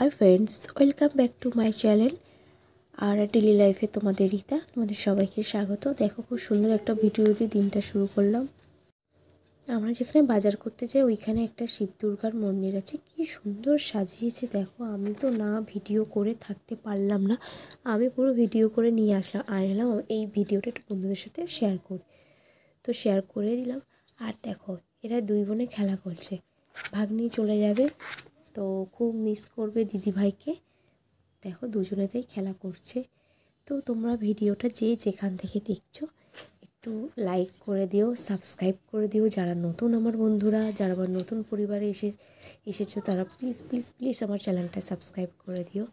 Hi friends welcome back to my channel और daily लाइफे तुम्हारे रीता तुम्हारे सबाइके स्वागत। देखो खूब सुंदर एक भिडियो दिए दिन शुरू करलाम। আমরা যেখানে বাজার করতে যাই ওইখানে একটা শিব দুর্গার মন্দির আছে, কি সুন্দর সাজিয়েছে দেখো। আমি তো না ভিডিও করে থাকতে পারলাম না, আমি পুরো ভিডিও করে নিয়ে আনলাম এই ভিডিওটা একটু বন্ধুদের সাথে শেয়ার করি। তো শেয়ার করে দিলাম। আর দেখো এরা দুই বোনে খেলা করছে, ভাগ্নি চলে যাবে তো খুব মিস করবে দিদি ভাইকে। দেখো দুজনেতেই খেলা করছে। তো তোমরা ভিডিওটা যে যেখান থেকে দেখছো একটু লাইক করে দিও, সাবস্ক্রাইব করে দিও। যারা নতুন আমার বন্ধুরা, যারা আমার নতুন পরিবারে এসেছো তারা প্লিজ প্লিজ প্লিজ আমার চ্যানেলটা সাবস্ক্রাইব করে দিও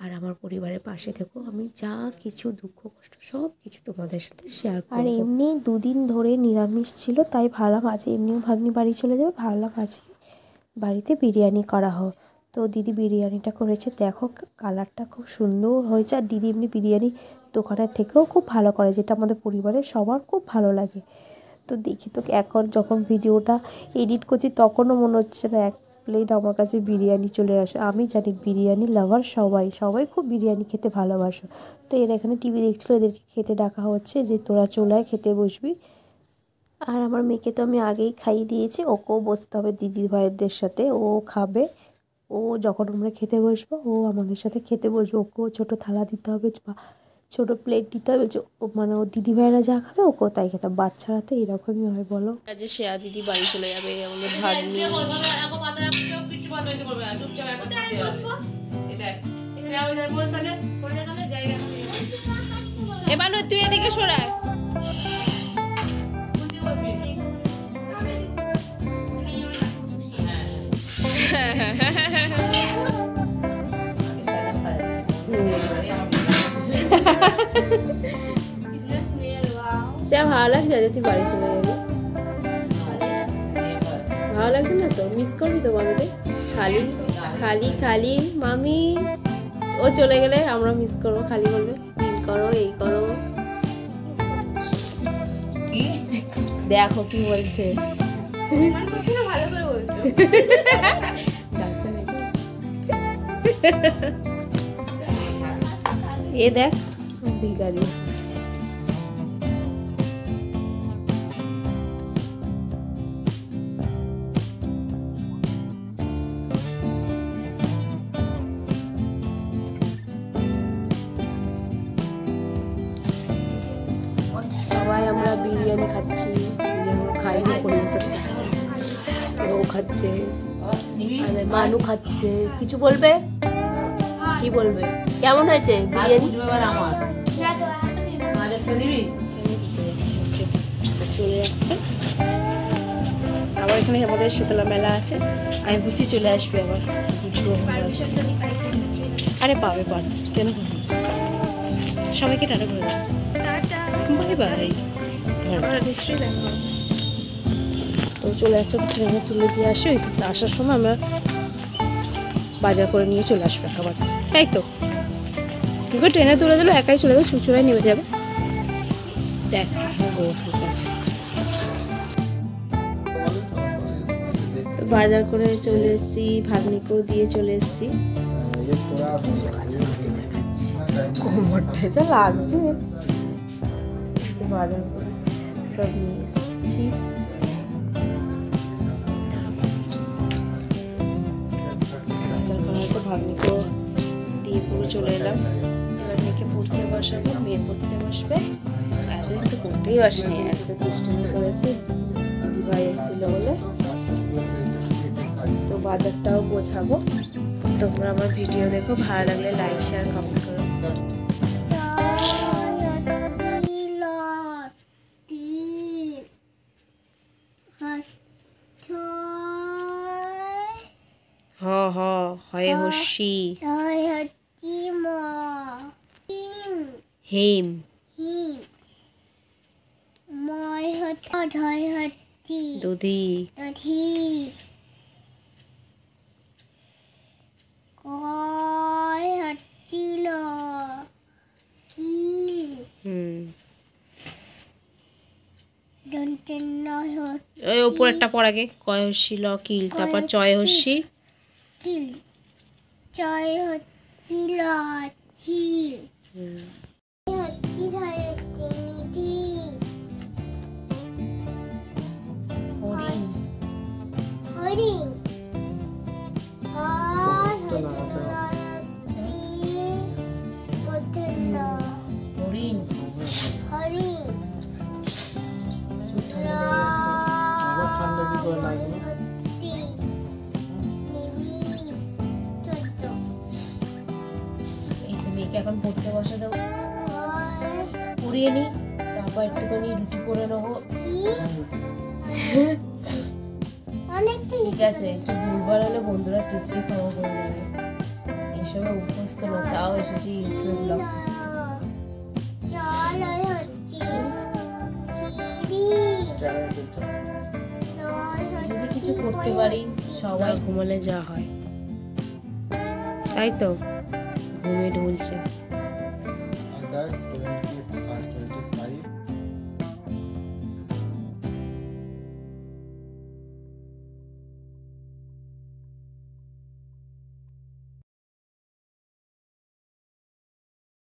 আর আমার পরিবারের পাশে থেকো। আমি যা কিছু দুঃখ কষ্ট সব কিছু তোমাদের সাথে শেয়ার করব। আর এমনি দুদিন ধরে নিরামিষ ছিল, তাই ভাবলাম আজ এমনিও ভাগ্নি বাড়ি চলে যাবে, ভাবলাম আজকে বাড়িতে বিরিয়ানি করা হোক। তো দিদি বিরিয়ানিটা করেছে, দেখো কালারটা খুব সুন্দর হয়েছে। আর দিদি এমনি বিরিয়ানি দোকানের থেকেও খুব ভালো করে, যেটা আমাদের পরিবারের সবার খুব ভালো লাগে। তো দেখি তো এখন যখন ভিডিওটা এডিট করছি তখনও মনে হচ্ছে না এক প্লেট আমার কাছে বিরিয়ানি চলে আসে। আমি জানি বিরিয়ানি লাভার সবাই খুব বিরিয়ানি খেতে ভালোবাসো। তো এরা এখানে টিভি দেখছিলো, এদেরকে খেতে ডাকা হচ্ছে যে তোরা চলে আয় খেতে বসবি। আর আমার মেয়েকে তো আমি আগেই খাইয়ে দিয়েছি, ওকেও বসতে হবে দিদি ভাইদের সাথে, ও খাবে। ও যখন আমরা খেতে বসবো ও আমাদের সাথে খেতে বসবো, ওকেও ছোটো থালা দিতে হবে বা ছোটো প্লেট দিতে হবে, যে মানে ও দিদি ভাইরা যা খাবে ওকেও তাই খেতে। বাচ্চারা তো এরকমই হয় বলো। আজ শ্রেয়া দিদি বাড়ি চলে যাবে, আমাদের ভাগ্নি। এবার তুই এদিকে সরায়। ভালো লাগছে যে তুই বাড়ি চলে যাবি? ভালো লাগছে না তো? মিস করবি তো বাড়িতে? খালি খালি খালি মামি ও চলে গেলে আমরা মিস করবো, খালি বলবে দিন করো এই করো। দেখো কি বলছে, এ দেখ ভিখারি। সবাই আমরা বিরিয়ানি খাচ্ছি, খাইনি পরিবেশন ও খাচ্ছে, মানু খাচ্ছে। কিছু বলবে? কি বলবে? কেমন হয়েছে বিরিয়ানি? চলে যাচ্ছে আবার, এখানে আমাদের শীতলা মেলা আছে, আমি বুঝি চলে আসবে আবার। আরে পাবে কেন, সবাইকে টাটা করে যাচ্ছে, বাই বাই। তো চলে যাচ্ছে, ট্রেনে তুলে দিয়ে আসি। ওই আসার সময় আমরা বাজার করে নিয়ে চলে আসবে খাবার, তাই তো? কিন্তু ট্রেনে তুলে দিল একাই চলে যাবে, চুচুড়ায় নেমে যাবে। দেখ এখানে গোয়া ফুল আছে। তো বাজার করে চলে এসেছি, ভাগ্নিকেও দিয়ে চলে এসেছি। দেখাচ্ছি কোমরটা যা লাগছে। বাজার করে সব নিয়ে এসেছি। বাজার করা হচ্ছে, ভাগ্নিকেও দিয়ে পুরো চলে এলাম। এবার মেয়েকে পড়তে বসাবো, মেয়ে পড়তে বসবে। এতদিন তো পড়তেই বসেনি, এত দুষ্টুমি করেছি দিদিভাই এসেছিল বলে। তো বাজারটাও গোছাবো। তোমরা আমার ভিডিও দেখো, ভালো লাগলে লাইক শেয়ার কমেন্ট করো। হয়ে হসি হেম দুধি ওই উপরেরটা পড় আগে, কয় হসি ল কিল, তারপর চয় হসি কিল চ লয় হচ্ছি লচ্ছি হচ্ছি ধরে হচ্ছি নিধি হরিণ হরিণ হর হচ্ছে নয়তি মধ্যাহ্ন হরিণ হরিণ ঠান্ডা কি করে লাগলো? এই যে মেয়েকে এখন পড়তে বসে দেবো, পড়িয়ে নি, তারপর একটুখানি রুটি করে নেবো। ঠিক আছে, একটু দুর্বল হলে বন্ধুরা টেস্টি খাওয়া করে নেবে। এসবে উপস্থিত না, তাও এসেছি ইউটিউব ব্লগ। যদি কিছু করতে পারি, সবাই ঘুমালে যা হয়, তাই তো ঘুমে ঢুলছে।